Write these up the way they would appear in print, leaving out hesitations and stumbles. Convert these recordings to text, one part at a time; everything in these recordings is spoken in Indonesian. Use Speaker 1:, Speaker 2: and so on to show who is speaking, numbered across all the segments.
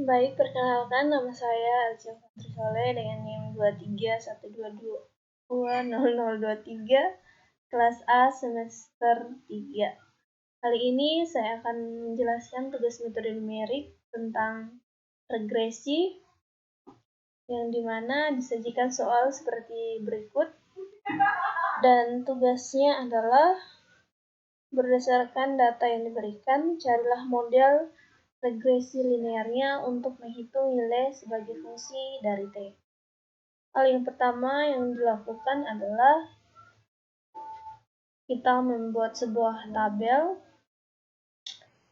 Speaker 1: Baik, perkenalkan nama saya Alcia Fitri Soleh dengan NIM 23120023 kelas A semester 3. Kali ini saya akan menjelaskan tugas metode numerik tentang regresi yang dimana disajikan soal seperti berikut, dan tugasnya adalah berdasarkan data yang diberikan, carilah model regresi linearnya untuk menghitung nilai sebagai fungsi dari T. Hal yang pertama yang dilakukan adalah kita membuat sebuah tabel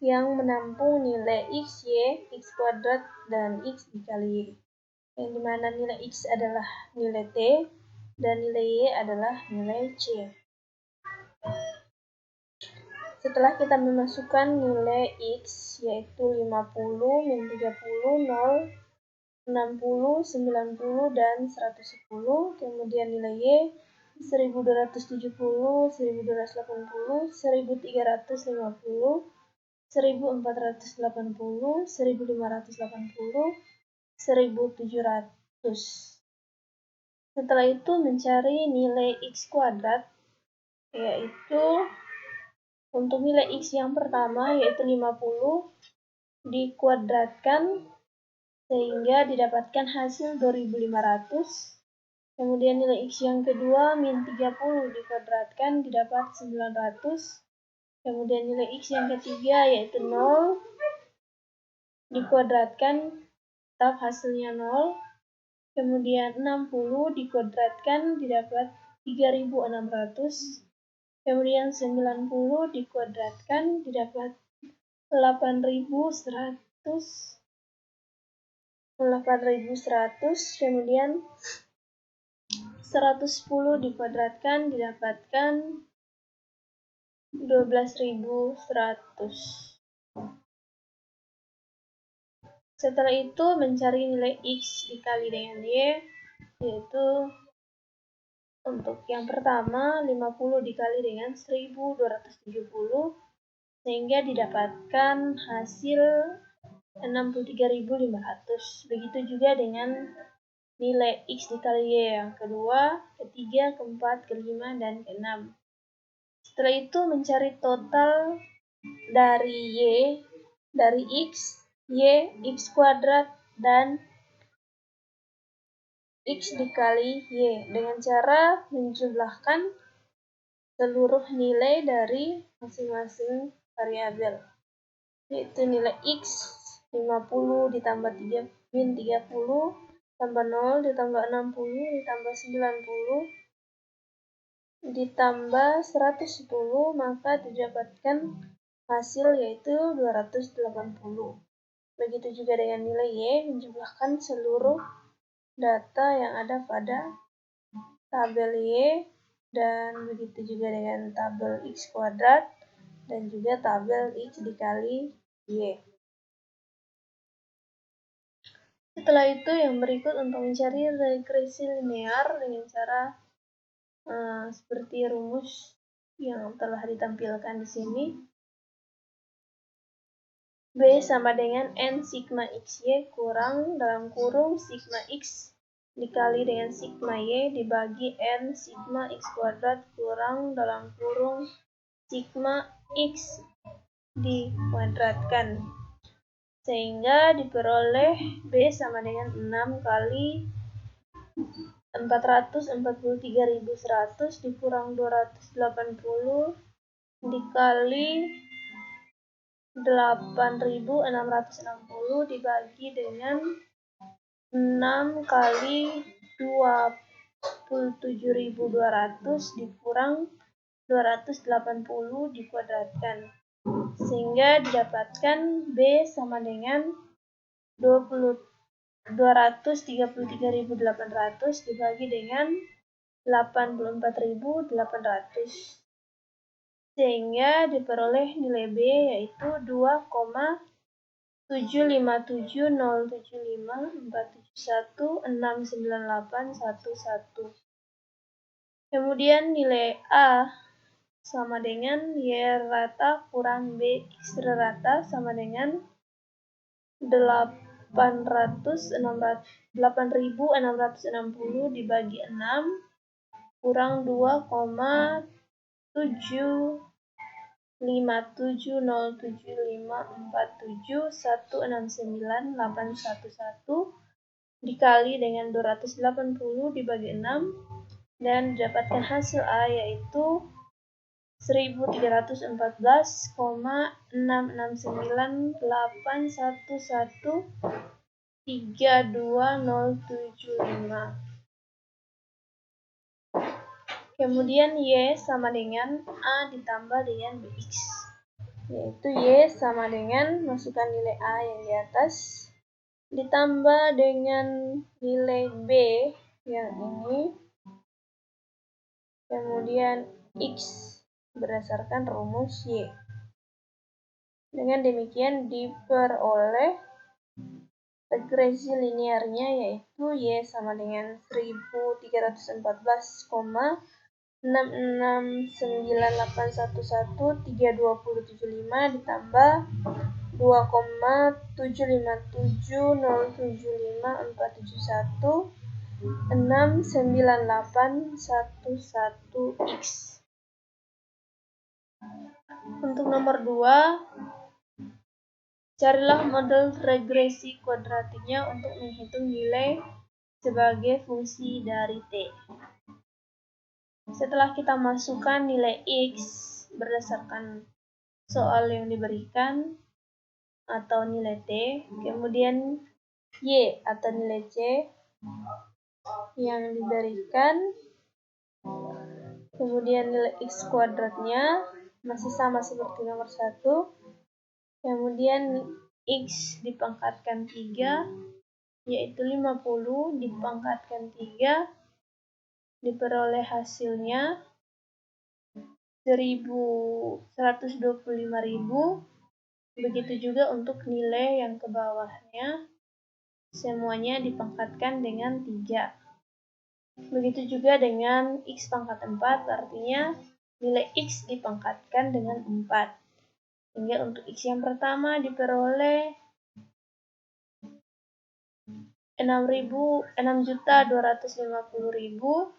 Speaker 1: yang menampung nilai X, Y, X kuadrat, dan X dikali Y. Yang dimana nilai X adalah nilai T, dan nilai Y adalah nilai C. Setelah kita memasukkan nilai X, yaitu 50, min 30, 0, 60, 90, dan 110, kemudian nilai Y 1270, 1280, 1350, 1480, 1580, 1700. Setelah itu mencari nilai X kuadrat, yaitu untuk nilai X yang pertama yaitu 50 dikuadratkan sehingga didapatkan hasil 2500. Kemudian nilai X yang kedua min 30 dikuadratkan didapat 900. Kemudian nilai X yang ketiga yaitu 0 dikuadratkan tetap hasilnya 0. Kemudian 60 dikuadratkan didapat 3600. Kemudian 90 dikuadratkan didapat 8100. Kemudian 110 dikuadratkan didapatkan 12100. Setelah itu mencari nilai X dikali dengan Y, yaitu untuk yang pertama 50 dikali dengan 1270 sehingga didapatkan hasil 63.500. Begitu juga dengan nilai X dikali Y yang kedua, ketiga, keempat, kelima, dan keenam. Setelah itu mencari total dari Y, dari X, Y, X kuadrat, dan X dikali Y dengan cara menjumlahkan seluruh nilai dari masing-masing variabel, yaitu nilai X 50 ditambah 3 min 30 tambah 0 ditambah 60 ditambah 90 ditambah 110, maka didapatkan hasil yaitu 280. Begitu juga dengan nilai Y, menjumlahkan seluruh data yang ada pada tabel Y, dan begitu juga dengan tabel X kuadrat dan juga tabel X dikali Y. Setelah itu yang berikut untuk mencari regresi linear dengan cara seperti rumus yang telah ditampilkan di sini. B sama dengan N sigma XY kurang dalam kurung sigma X dikali dengan sigma Y dibagi N sigma X kuadrat kurang dalam kurung sigma X dikuadratkan. Sehingga diperoleh B sama dengan 6 kali 443.100 dikurang 280 dikali 8.660 dibagi dengan 6 kali 27.200 dikurang 280 dikuadratkan. Sehingga didapatkan B sama dengan 233.800 dibagi dengan 84.800. Sehingga diperoleh nilai B yaitu 2,757075471698111. Kemudian nilai A sama dengan Y rata kurang B X rata sama dengan 8 8.660 dibagi 6 kurang 2,7507547169811 dikali dengan 280 dibagi 6 dan didapatkan hasil A yaitu 1314,66981132075. Kemudian Y sama dengan A ditambah dengan BX, yaitu Y sama dengan masukkan nilai A yang di atas ditambah dengan nilai B yang ini, kemudian X berdasarkan rumus Y. Dengan demikian diperoleh regresi linearnya yaitu Y sama dengan 1314,66981132075 ditambah 2,7570471698811x. Untuk nomor 2, carilah model regresi kuadratiknya untuk menghitung nilai sebagai fungsi dari T. Setelah kita masukkan nilai X berdasarkan soal yang diberikan atau nilai T, kemudian Y atau nilai C yang diberikan, kemudian nilai X kuadratnya masih sama seperti nomor 1, kemudian X dipangkatkan 3 yaitu 50 dipangkatkan 3 diperoleh hasilnya 125.000. Begitu juga untuk nilai yang ke bawahnya, semuanya dipangkatkan dengan 3. Begitu juga dengan X pangkat 4, artinya nilai X dipangkatkan dengan 4. Sehingga untuk X yang pertama diperoleh 6.250.000.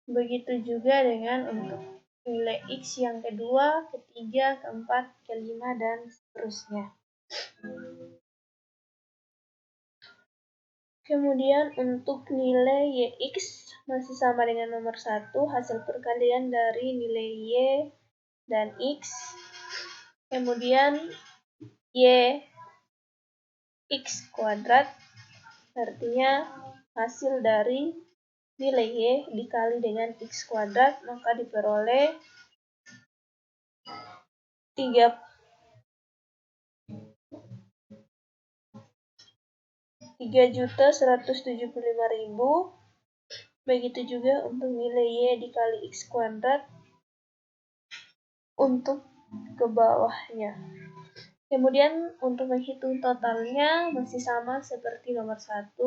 Speaker 1: Begitu juga dengan untuk nilai X yang kedua, ketiga, keempat, kelima, dan seterusnya. Kemudian untuk nilai YX masih sama dengan nomor 1, hasil perkalian dari nilai Y dan X. Kemudian Y X kuadrat artinya hasil dari nilai Y dikali dengan X kuadrat, maka diperoleh 3.175.000. Begitu juga untuk nilai Y dikali X kuadrat untuk ke bawahnya. Kemudian untuk menghitung totalnya masih sama seperti nomor 1,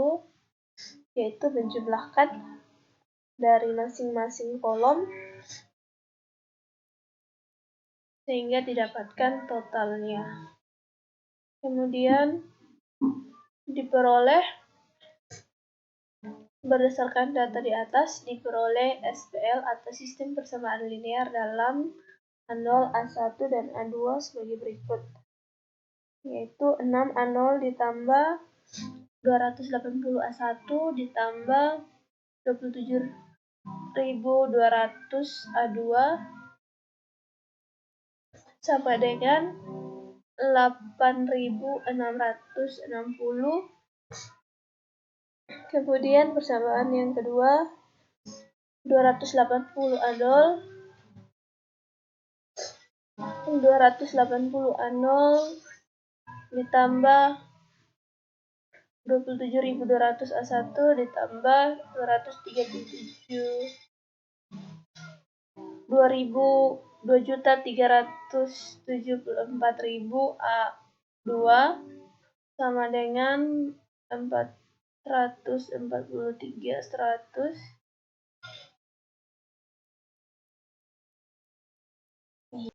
Speaker 1: yaitu menjumlahkan dari masing-masing kolom sehingga didapatkan totalnya. Kemudian diperoleh berdasarkan data di atas, diperoleh SPL atau sistem persamaan linear dalam A0, A1, dan A2 sebagai berikut, yaitu 6 A0 ditambah 280 A1 ditambah 27.200 A2 sama dengan 8.660. Kemudian persamaan yang kedua 280 A0 ditambah 27.200 A1 ditambah 2.374.000 A2 sama dengan 443.100.